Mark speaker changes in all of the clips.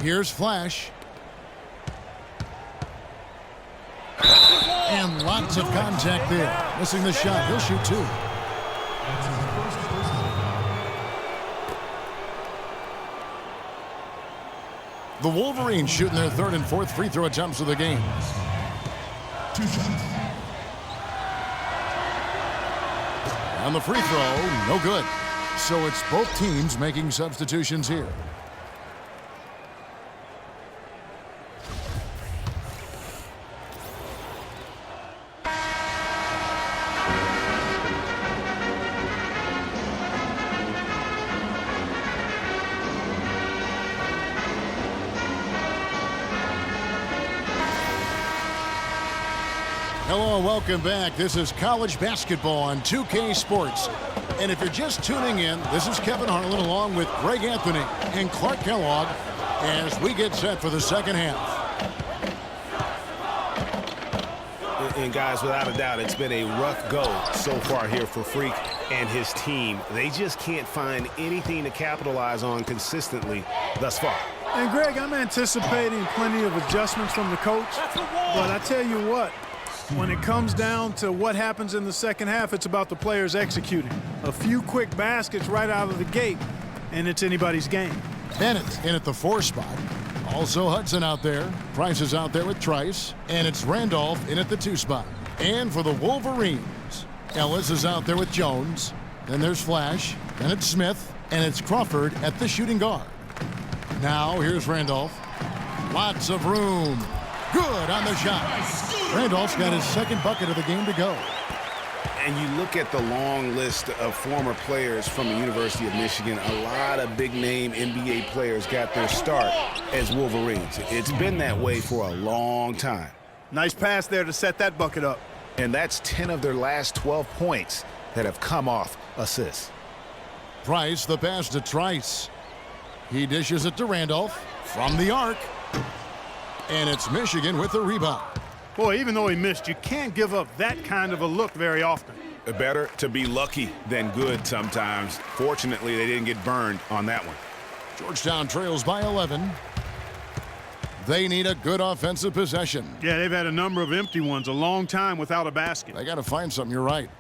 Speaker 1: Here's Flash. And lots of contact there. Missing the shot. He'll shoot two. The Wolverines shooting their third and fourth free throw attempts of the game.
Speaker 2: 2 shots.
Speaker 1: On the free throw, no good. So it's both teams making substitutions here. Hello and welcome back. This is college basketball on 2K Sports. And if you're just tuning in, this is Kevin Harlan along with Greg Anthony and Clark Kellogg as we get set for the second half.
Speaker 3: And guys, without a doubt, it's been a rough go so far here for Freak and his team. They just can't find anything to capitalize on consistently thus far.
Speaker 4: And Greg, I'm anticipating plenty of adjustments from the coach. But I tell you what, when it comes down to what happens in the second half, it's about the players executing. A few quick baskets right out of the gate, and it's anybody's game.
Speaker 1: Bennett in at the 4 spot. Also Hudson out there. Price is out there with Trice. And it's Randolph in at the 2 spot. And for the Wolverines, Ellis is out there with Jones. Then there's Flash. Then it's Smith. And it's Crawford at the shooting guard. Now here's Randolph. Lots of room. Good on the shot. Randolph's got his second bucket of the game to go.
Speaker 3: And you look at the long list of former players from the University of Michigan, a lot of big-name NBA players got their start as Wolverines. It's been that way for a long time.
Speaker 4: Nice pass there to set that bucket up.
Speaker 3: And that's 10 of their last 12 points that have come off assists.
Speaker 1: Price, the pass to Trice. He dishes it to Randolph from the arc. And it's Michigan with the rebound.
Speaker 4: Boy, even though he missed, you can't give up that kind of a look very often.
Speaker 3: Better to be lucky than good sometimes. Fortunately, they didn't get burned on that one.
Speaker 1: Georgetown trails by 11. They need a good offensive possession.
Speaker 4: Yeah, they've had a number of empty ones, a long time without a basket.
Speaker 1: They got to find something, you're right.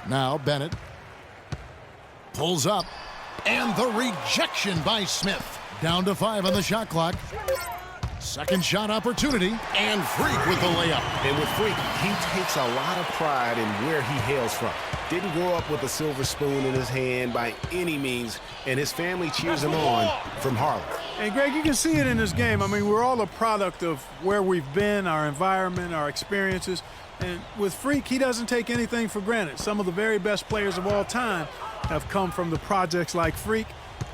Speaker 1: Now Bennett pulls up. And the rejection by Smith. Down to 5 on the shot clock. Second shot opportunity. And Freak with the layup.
Speaker 3: And with Freak, he takes a lot of pride in where he hails from. Didn't grow up with a silver spoon in his hand by any means. And his family cheers him on from Harlem.
Speaker 4: And Greg, you can see it in this game. I mean, we're all a product of where we've been, our environment, our experiences. And with Freak, he doesn't take anything for granted. Some of the very best players of all time have come from the projects like Freak,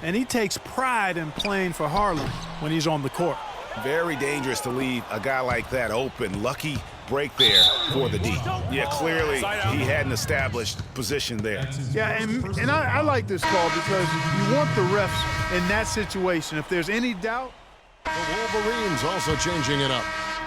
Speaker 4: and he takes pride in playing for Harlem when he's on the court.
Speaker 3: Very dangerous to leave a guy like that open. Lucky break there for the D. Yeah, clearly he had an established position there.
Speaker 4: Yeah, and I like this call because you want the refs in that situation. If there's any doubt.
Speaker 1: The Wolverines also changing it up.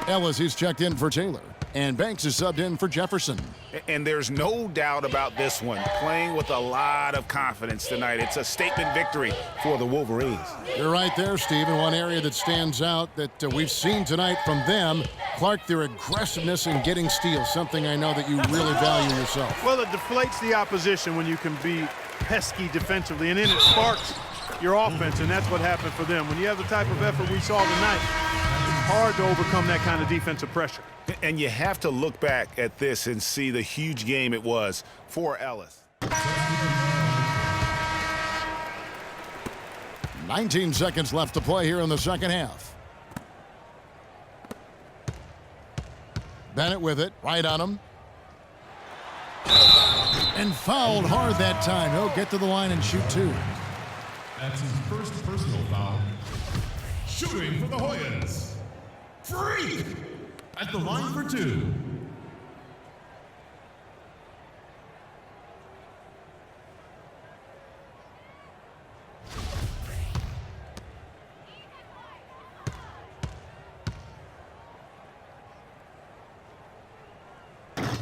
Speaker 1: Ellis is checked in for Taylor. And Banks is subbed in for Jefferson.
Speaker 3: And there's no doubt about this one. Playing with a lot of confidence tonight. It's a statement victory for the Wolverines.
Speaker 1: You're right there, Steve. And one area that stands out that we've seen tonight from them, Clark, their aggressiveness in getting steals, something I know that you really value yourself.
Speaker 4: Well, it deflates the opposition when you can be pesky defensively, and then it sparks your offense, and that's what happened for them. When you have the type of effort we saw tonight, it's hard to overcome that kind of defensive pressure.
Speaker 3: And you have to look back at this and see the huge game it was for Ellis.
Speaker 1: 19 seconds left to play here in the second half. Bennett with it, right on him. And fouled hard that time. He'll get to the line and shoot 2.
Speaker 2: That's his first personal foul. Shooting for the Hoyas. Freak at the line for 2.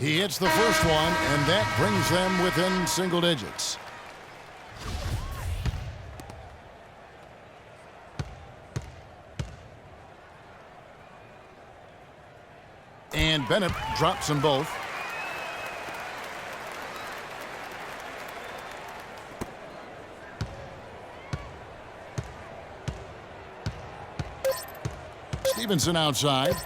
Speaker 1: He hits the first one, and that brings them within single digits. And Bennett drops them both. Stevenson outside.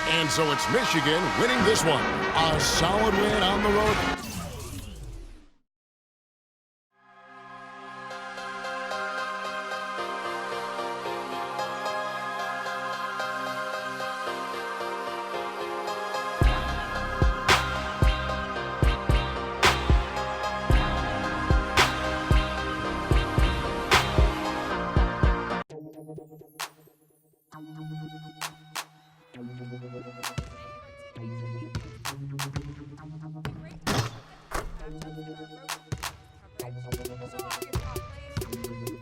Speaker 1: And so it's Michigan winning this one. A solid win on the road.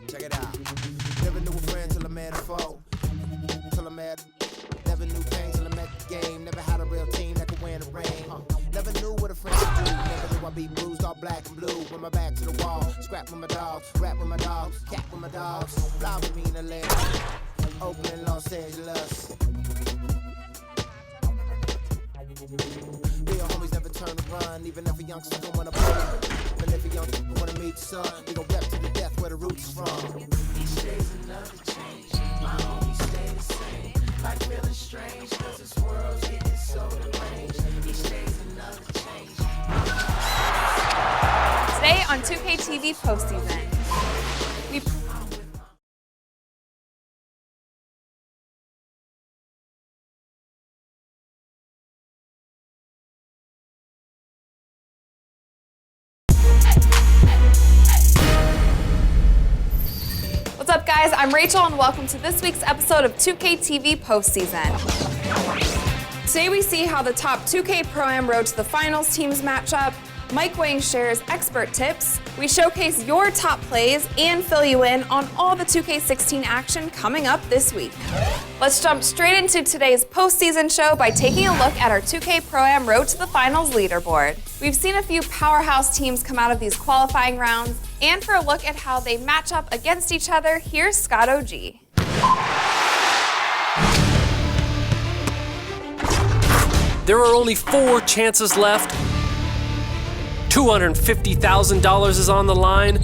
Speaker 5: Check it out. Never knew a friend till I met a foe. Till I met, never knew pain till I met the game. Never had a real team that could win a ring. Never knew what a friend could do. Never knew I'd be bruised all black and blue. With my back to the wall. Scrap with my dogs, rap with my dogs, cat with my dogs. Fly with me in the land. Oakland, Los Angeles. Real homies never turn to run, even if a youngster don't wanna play. Even if a youngster wanna meet the sun, we gon' rep to the death where the roots is from. Each day's another change, my homies stay the same. Like feeling strange, cause this world's getting so deranged. Each day's another change.
Speaker 6: Today on 2K TV postseason, What's up, guys? I'm Rachel, and welcome to this week's episode of 2K TV postseason. Today we see how the top 2K Pro-Am Road to the Finals teams match up. Mike Wang shares expert tips. We showcase your top plays and fill you in on all the 2K16 action coming up this week. Let's jump straight into today's postseason show by taking a look at our 2K Pro-Am Road to the Finals leaderboard. We've seen a few powerhouse teams come out of these qualifying rounds, and for a look at how they match up against each other, here's Scott OG.
Speaker 7: There are only 4 chances left. $250,000 is on the line,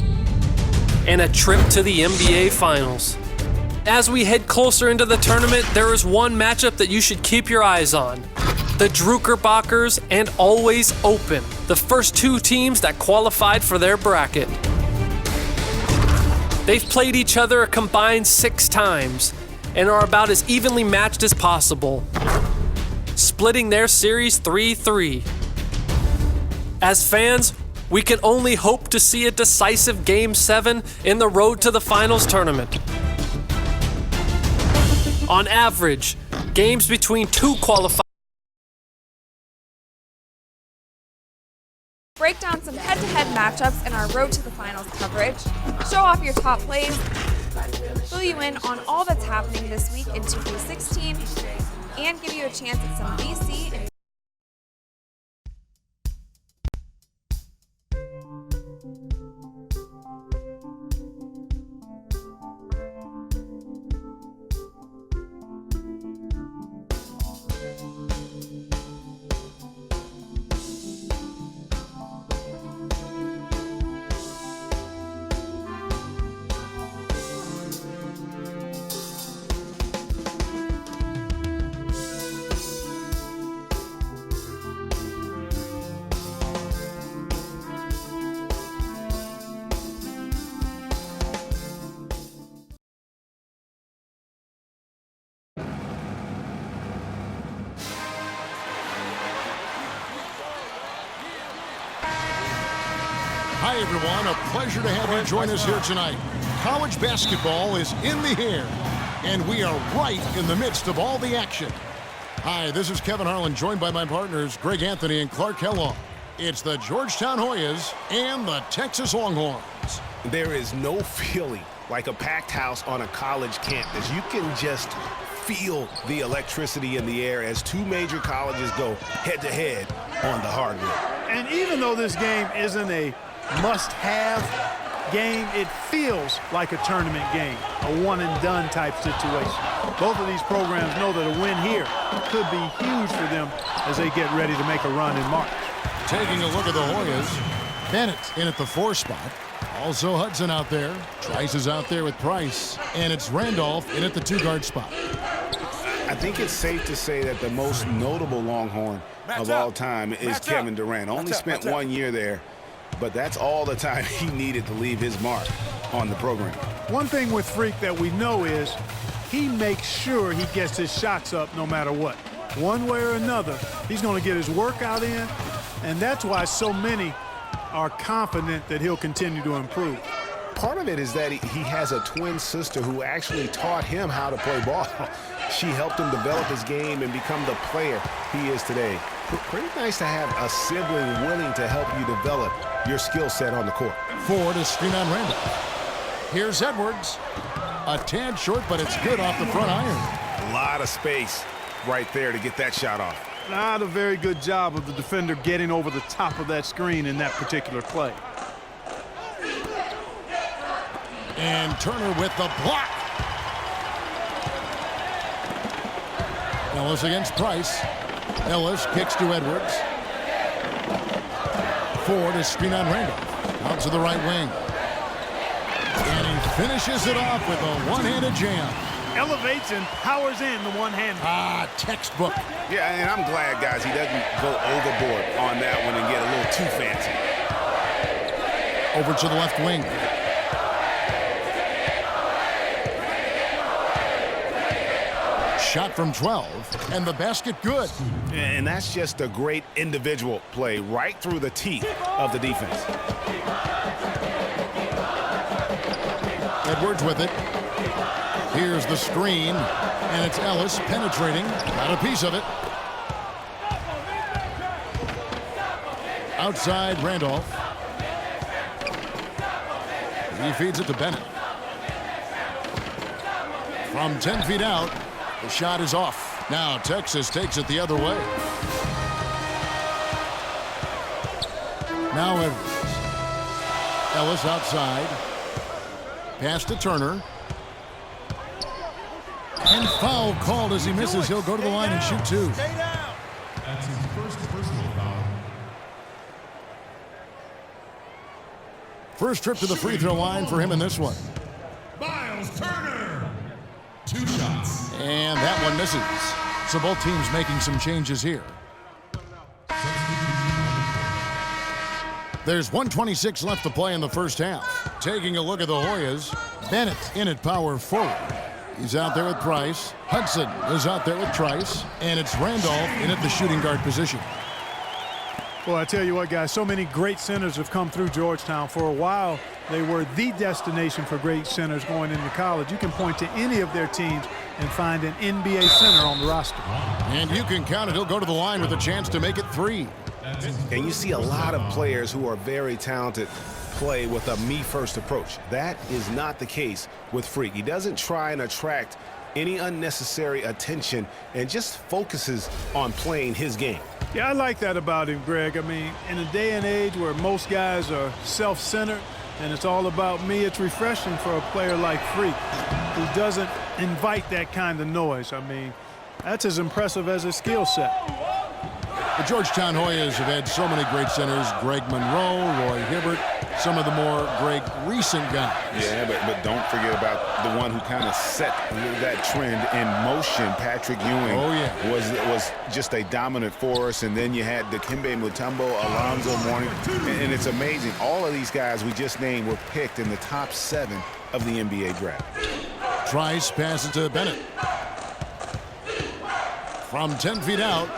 Speaker 7: and a trip to the NBA Finals. As we head closer into the tournament, there is one matchup that you should keep your eyes on. The Drucker-Bachers and Always Open, the first 2 teams that qualified for their bracket. They've played each other a combined 6 times and are about as evenly matched as possible, splitting their series 3-3. As fans, we can only hope to see a decisive Game 7 in the road to the Finals tournament. On average, games between 2 qualifiers.
Speaker 6: Break down some head-to-head matchups in our Road to the Finals coverage, show off your top plays, fill you in on all that's happening this week in 2K16, and give you a chance at some VC and
Speaker 1: Hi, everyone. A pleasure to have you join us here tonight. College basketball is in the air, and we are right in the midst of all the action. Hi, this is Kevin Harlan, joined by my partners Greg Anthony and Clark Kellogg. It's the Georgetown Hoyas and the Texas Longhorns.
Speaker 3: There is no feeling like a packed house on a college campus. You can just feel the electricity in the air as two major colleges go head-to-head on the hardwood.
Speaker 4: And even though this game isn't a must-have game, it feels like a tournament game, a one-and-done type situation. Both of these programs know that a win here could be huge for them as they get ready to make a run in March.
Speaker 1: Taking a look at the Hoyas, Bennett in at the 4 spot. Also Hudson out there. Trice is out there with Price. And it's Randolph in at the 2-guard spot.
Speaker 3: I think it's safe to say that the most notable Longhorn of all time is Kevin Durant. Only spent 1 year there, but that's all the time he needed to leave his mark on the program.
Speaker 4: One thing with Freak that we know is he makes sure he gets his shots up no matter what. One way or another, he's going to get his workout in, and that's why so many are confident that he'll continue to improve.
Speaker 3: Part of it is that he has a twin sister who actually taught him how to play ball. She helped him develop his game and become the player he is today. Pretty nice to have a sibling willing to help you develop your skill set on the court.
Speaker 1: Ford is screen on Randolph. Here's Edwards. A tad short, but it's good off the front iron.
Speaker 3: A lot of space right there to get that shot off.
Speaker 4: Not a very good job of the defender getting over the top of that screen in that particular play.
Speaker 1: And Turner with the block. Ellis against Price. Ellis kicks to Edwards. Ford is screen on Randolph. Out to the right wing. And he finishes it off with a one-handed jam.
Speaker 4: Elevates and powers in the one-handed.
Speaker 1: Textbook.
Speaker 3: Yeah, and I'm glad, guys, he doesn't go overboard on that one and get a little too fancy.
Speaker 1: Over to the left wing. Shot from 12, and the basket good.
Speaker 3: And that's just a great individual play right through the teeth of the defense.
Speaker 1: Edwards with it. Here's the screen, and it's Ellis penetrating. Got a piece of it. Outside Randolph. He feeds it to Bennett. From 10 feet out, the shot is off. Now Texas takes it the other way. Now Edwards. Ellis outside. Pass to Turner. And foul called as he misses. He'll go to the line and shoot 2.
Speaker 2: That's his first personal foul.
Speaker 1: First trip to the free throw line for him in this one.
Speaker 2: Miles Turner. 2 shots.
Speaker 1: And that one misses. So both teams making some changes here. There's 1:26 left to play in the first half. Taking a look at the Hoyas, Bennett in at power forward. He's out there with Price. Hudson is out there with Trice. And it's Randolph in at the shooting guard position.
Speaker 4: Well, I tell you what, guys, so many great centers have come through Georgetown. For a while, they were the destination for great centers going into college. You can point to any of their teams and find an NBA center on the roster.
Speaker 1: And you can count it. He'll go to the line with a chance to make it 3.
Speaker 3: And you see a lot of players who are very talented play with a me-first approach. That is not the case with Freak. He doesn't try and attract any unnecessary attention and just focuses on playing his game.
Speaker 4: Yeah, I like that about him, Greg. I mean, in a day and age where most guys are self-centered and it's all about me, it's refreshing for a player like Freak who doesn't invite that kind of noise. I mean, that's as impressive as his skill set.
Speaker 1: The Georgetown Hoyas have had so many great centers. Greg Monroe, Roy Hibbert, some of the more great recent guys.
Speaker 3: Yeah, but don't forget about the one who kind of set that trend in motion. Patrick Ewing was just a dominant force. And then you had Dikembe Mutombo, Alonzo Mourning. And it's amazing. All of these guys we just named were picked in the top 7 of the NBA draft.
Speaker 1: Trice passes to Bennett. From 10 feet out.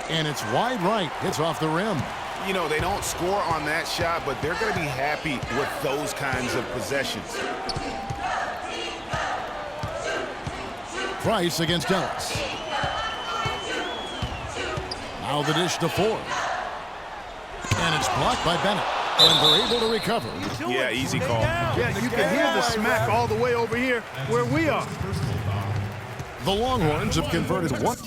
Speaker 1: And it's wide right. Hits off the rim.
Speaker 3: You know, they don't score on that shot, but they're going to be happy with those kinds of possessions.
Speaker 1: Price against Ellis. Now the dish to Ford. And it's blocked by Bennett. And they're able to recover.
Speaker 3: Yeah, easy call.
Speaker 4: Yeah, you can hear the smack all the way over here where we are.
Speaker 1: The The Longhorns have converted one.